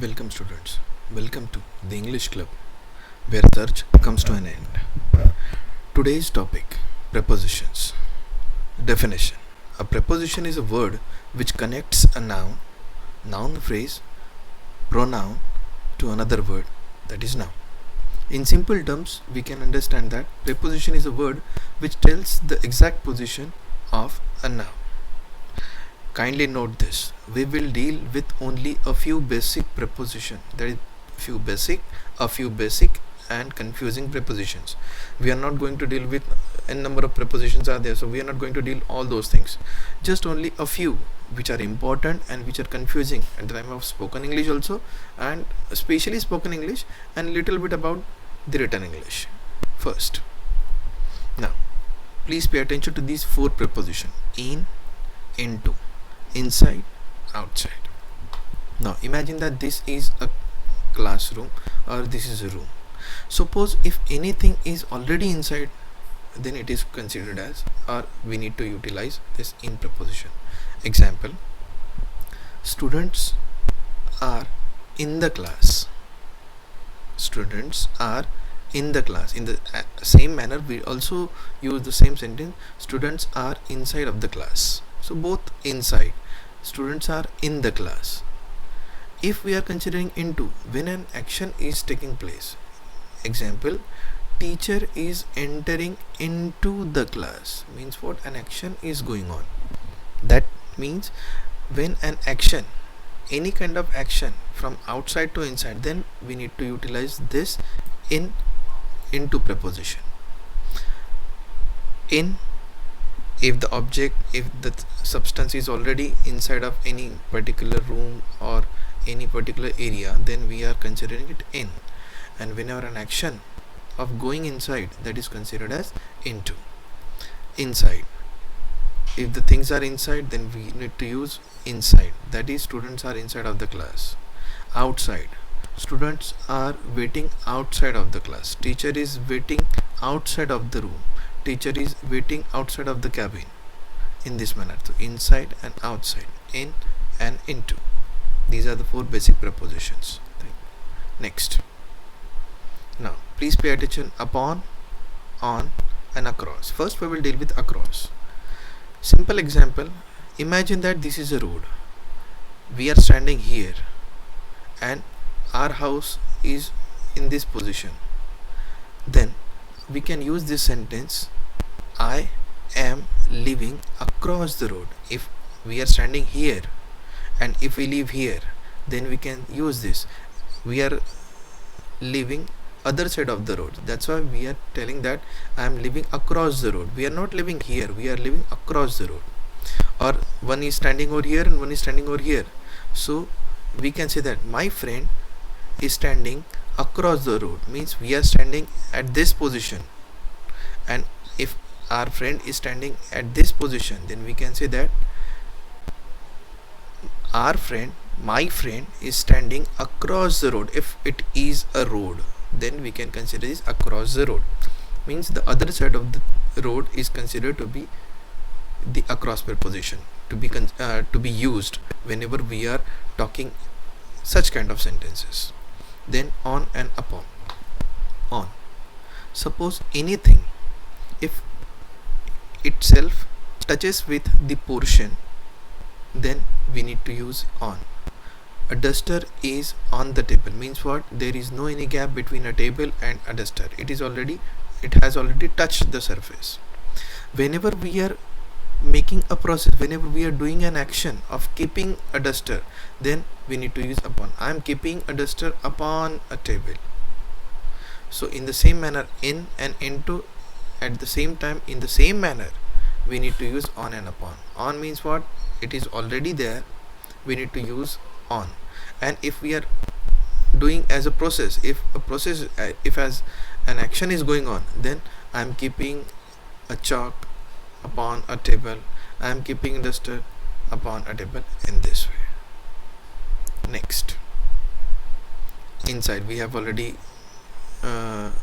Welcome, students. Welcome to the English Club, where search comes to an end. Today's topic: prepositions. Definition: a preposition is a word which connects a noun phrase, pronoun to another word, that is noun. In simple terms, we can understand that preposition is a word which tells the exact position of a noun. Kindly note this: we will deal with only a few basic prepositions. There is a few basic and confusing prepositions. We are not going to deal with n number of prepositions are there, so we are not going to deal all those things. Just only a few which are important and which are confusing at the time of spoken English also, and especially spoken English, and little bit about the written English. First, now please pay attention to these four prepositions: in, into, inside, outside. Now imagine that this is a classroom or this is a room. Suppose if anything is already inside, then it is considered as, or we need to utilize this in preposition. Example: students are in the class. Students are in the class. In the same manner, we also use the same sentence: students are inside of the class. So both inside, students are in the class. If we are considering into, when an action is taking place, example, teacher is entering into the class, means what? An action is going on. That means when an action, any kind of action from outside to inside, then we need to utilize this into preposition. In, if the substance is already inside of any particular room or any particular area, then we are considering it in. And whenever an action of going inside, that is considered as into. Inside, if the things are inside, then we need to use inside, that is students are inside of the class. Outside, students are waiting outside of the class. Teacher is waiting outside of the room. Teacher is waiting outside of the cabin. In this manner, so inside and outside, in and into. These are the four basic prepositions. Next, now please pay attention: upon, on and across. First we will deal with across. Simple example: imagine that this is a road. We are standing here and our house is in this position. Then we can use this sentence: I am living across the road. If we are standing here and if we live here, then we can use this: we are living other side of the road. That's why we are telling that I am living across the road. We are not living here, we are living across the road. Or one is standing over here and one is standing over here, so we can say that my friend is standing across the road, means we are standing at this position. And if our friend is standing at this position, then we can say that my friend is standing across the road. If it is a road, then we can consider this across the road, means the other side of the road is considered to be the across preposition, to be used whenever we are talking such kind of sentences. Then on and upon. On, suppose anything, if itself touches with the portion, then we need to use on. A duster is on the table, means what? There is no any gap between a table and a duster. It has already touched the surface. Whenever we are making a process, whenever we are doing an action of keeping a duster, then we need to use upon. I am keeping a duster upon a table. So in the same manner, in and into, at the same time, in the same manner, we need to use on and upon. On means what? It is already there, we need to use on. And if we are doing as a process, if as an action is going on, then I am keeping a chalk upon a table, I am keeping a duster upon a table, in this way. Next, inside, we have already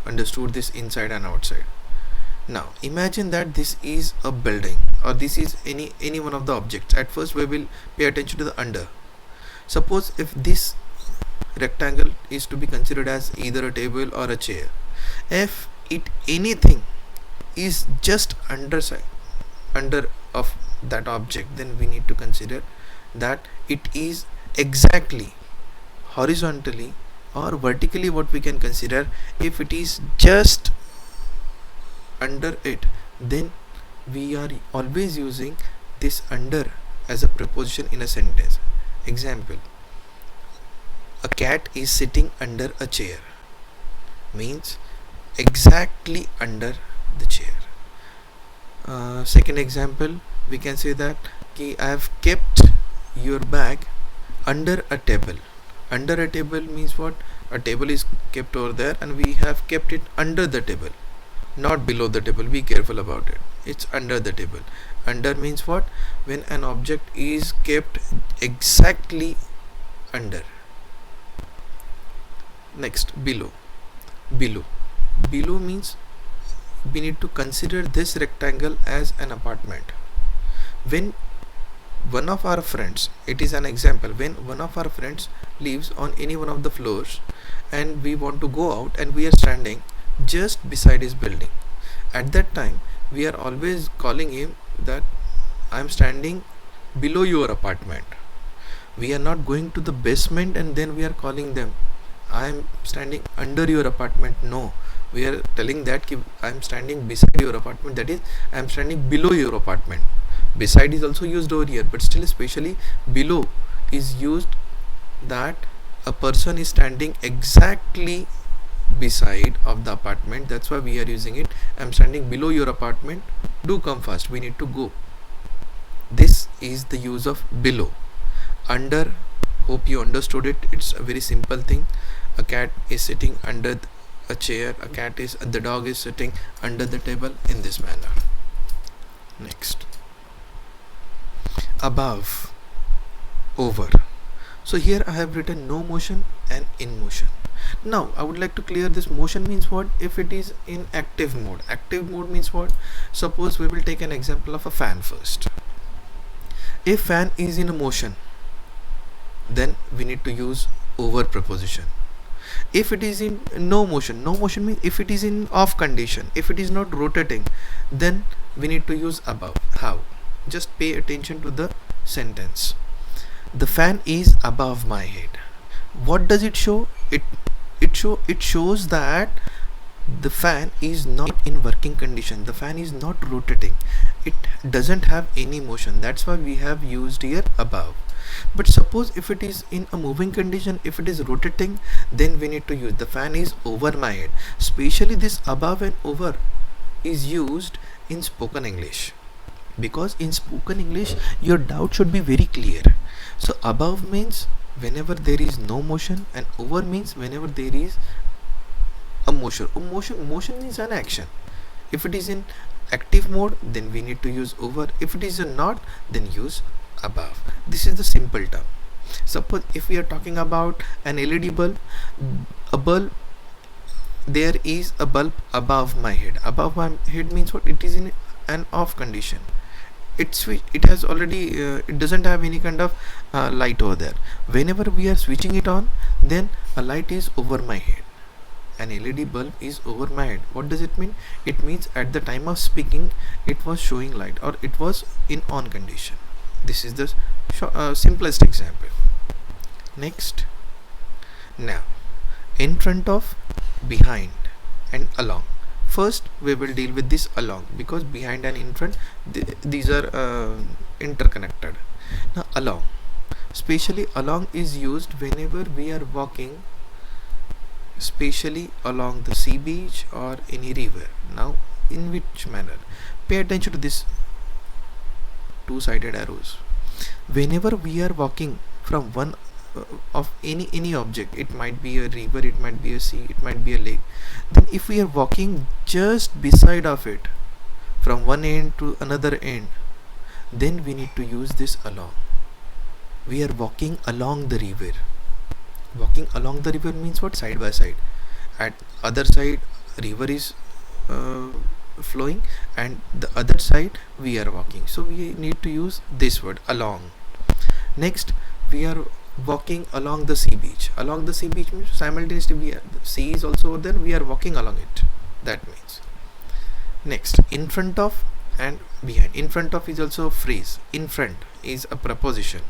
understood this inside and outside. Now imagine that this is a building, or this is any one of the objects. At first we will pay attention to the under. Suppose if this rectangle is to be considered as either a table or a chair. If it anything is just under of that object, then we need to consider that it is exactly horizontally or vertically. What we can consider, if it is just under it, then we are always using this under as a preposition in a sentence. Example, a cat is sitting under a chair means exactly under the chair. Second example, we can say that I have kept your bag under a table. Under a table means what? A table is kept over there and we have kept it under the table, not below the table. Be careful about it. It's under the table. Under means what? When an object is kept exactly under. Next, below. Below means we need to consider this rectangle as an apartment. When one of our friends, it is an example, when one of our friends lives on any one of the floors and we want to go out and we are standing just beside his building, at that time we are always calling him that I am standing below your apartment. We are not going to the basement and then we are calling them I am standing under your apartment. No, we are telling that I am standing beside your apartment, that is I am standing below your apartment. Beside is also used over here, but still especially below is used that a person is standing exactly beside of the apartment. That's why we are using it. I am standing below your apartment, do come fast, we need to go. This is the use of below. Under, hope you understood it. It's a very simple thing. A cat is sitting under a chair, the dog is sitting under the table, in this manner. Next, above, over. So here I have written no motion and in motion. Now I would like to clear this. Motion means what? If it is in active mode. Active mode means what? Suppose we will take an example of a fan first. If fan is in a motion, then we need to use over preposition. If it is in no motion means if it is in off condition, if it is not rotating, then we need to use above. How? Just pay attention to the sentence. The fan is above my head. What does it show? It shows that the fan is not in working condition. The fan is not rotating. It doesn't have any motion. That's why we have used here above. But suppose if it is in a moving condition, if it is rotating, then we need to use the fan is over my head. Especially this above and over is used in spoken English, because in spoken English your doubt should be very clear. So above means whenever there is no motion, and over means whenever there is a motion. Motion means an action. If it is in active mode, then we need to use over. If it is not, then use above. This is the simple term. Suppose if we are talking about an LED bulb, a bulb, there is a bulb above my head. Above my head means what? It is in an off condition. It has already it doesn't have any kind of light over there. Whenever we are switching it on, then a light is over my head. An LED bulb is over my head. What does it mean? It means at the time of speaking it was showing light, or it was in on condition. This is the simplest example. Next, now in front of, behind and along. First we will deal with this along, because behind and in front these are interconnected. Now along, especially along is used whenever we are walking, especially along the sea beach or any river. Now in which manner? Pay attention to this two-sided arrows. Whenever we are walking from one of any object, it might be a river, it might be a sea, it might be a lake, then if we are walking just beside of it from one end to another end, then we need to use this along. We are walking along the river. Walking along the river means what? Side by side. At other side river is flowing, and the other side we are walking, so we need to use this word along. Next, we are walking along the sea beach. Along the sea beach means simultaneously the sea is also over there, we are walking along it. That means. Next, in front of and behind. In front of is also a phrase. In front is a preposition.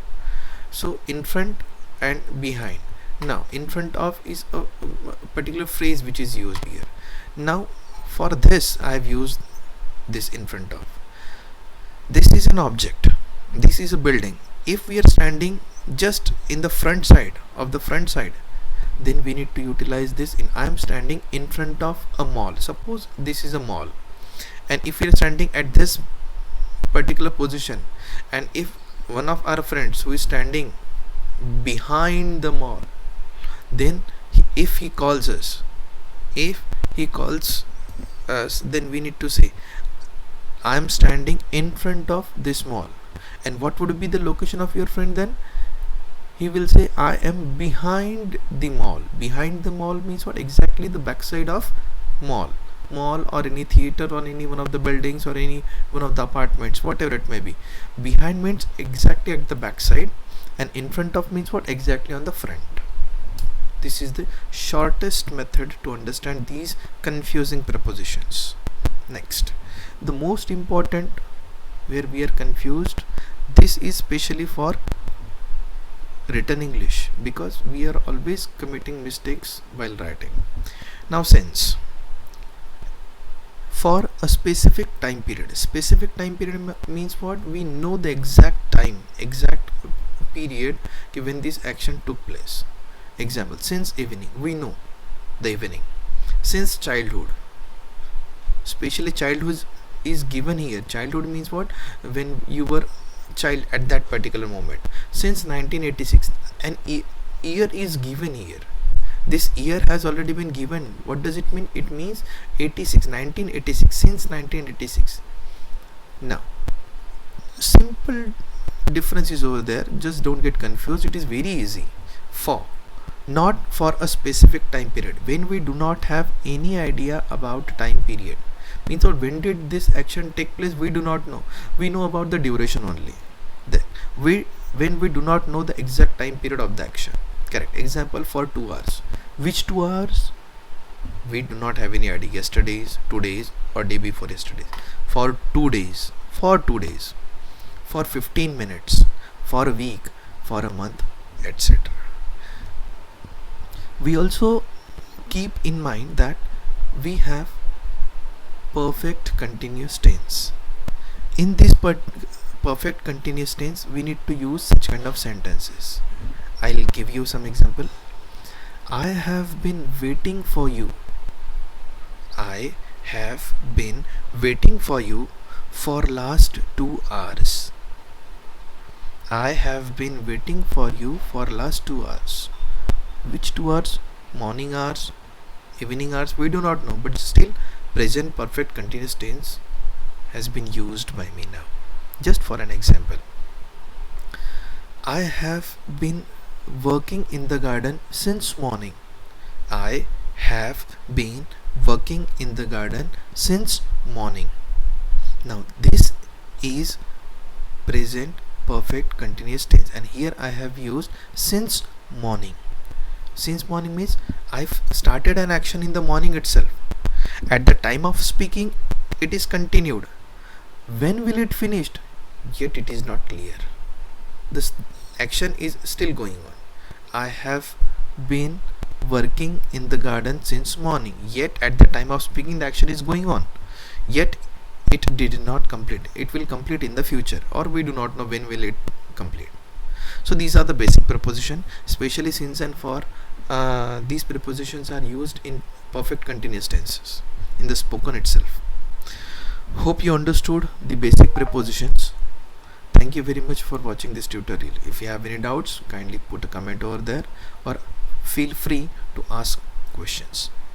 So in front and behind. Now in front of is a particular phrase which is used here. Now for this I have used this in front of. This is an object. This is a building. If we are standing just in the front side, then we need to utilize this in I am standing in front of a mall. Suppose this is a mall, and if we are standing at this particular position, and if one of our friends who is standing behind the mall, then if he calls us, then we need to say I am standing in front of this mall. And what would be the location of your friend then? He will say I am behind the mall. Behind the mall means what? Exactly the backside of mall or any theater or any one of the buildings or any one of the apartments, whatever it may be. Behind means exactly at the backside, and in front of means what? Exactly on the front. This is the shortest method to understand these confusing prepositions. Next, the most important where we are confused, this is specially for written English, because we are always committing mistakes while writing. Now since for a specific time period means what? We know the exact time, exact period when this action took place. Example, since evening, we know the evening. Since childhood, especially childhood is given here. Childhood means what? When you were child at that particular moment. Since 1986, an year is given here. This year has already been given. What does it mean? It means 1986, since 1986. Now simple difference is over there, just don't get confused. It is very easy. For, not for a specific time period. When we do not have any idea about time period, means what? When did this action take place? We do not know. We know about the duration only. When we do not know the exact time period of the action. Correct. Example, for 2 hours. Which 2 hours? We do not have any idea. Yesterday's, today's, or day before yesterday's. For 2 days. For 2 days. For 15 minutes. For a week. For a month, etc. We also keep in mind that we have perfect continuous tense. In this perfect continuous tense, we need to use such kind of sentences. I'll give you some example. I have been waiting for you. I have been waiting for you for last 2 hours. I have been waiting for you for last 2 hours. Which 2 hours? Morning hours, evening hours, we do not know, but still present perfect continuous tense has been used by me now. Just for an example, I have been working in the garden since morning. I have been working in the garden since morning. Now this is present perfect continuous tense, and here I have used since morning. Since morning means I've started an action in the morning itself. At the time of speaking, it is continued. When will it finished? Yet it is not clear. This action is still going on. I have been working in the garden since morning. Yet at the time of speaking, the action is going on. Yet it did not complete. It will complete in the future, or we do not know when will it complete. So these are the basic preposition, especially since and for. These prepositions are used in perfect continuous tenses in the spoken itself. Hope you understood the basic prepositions. Thank you very much for watching this tutorial. If you have any doubts, kindly put a comment over there or feel free to ask questions.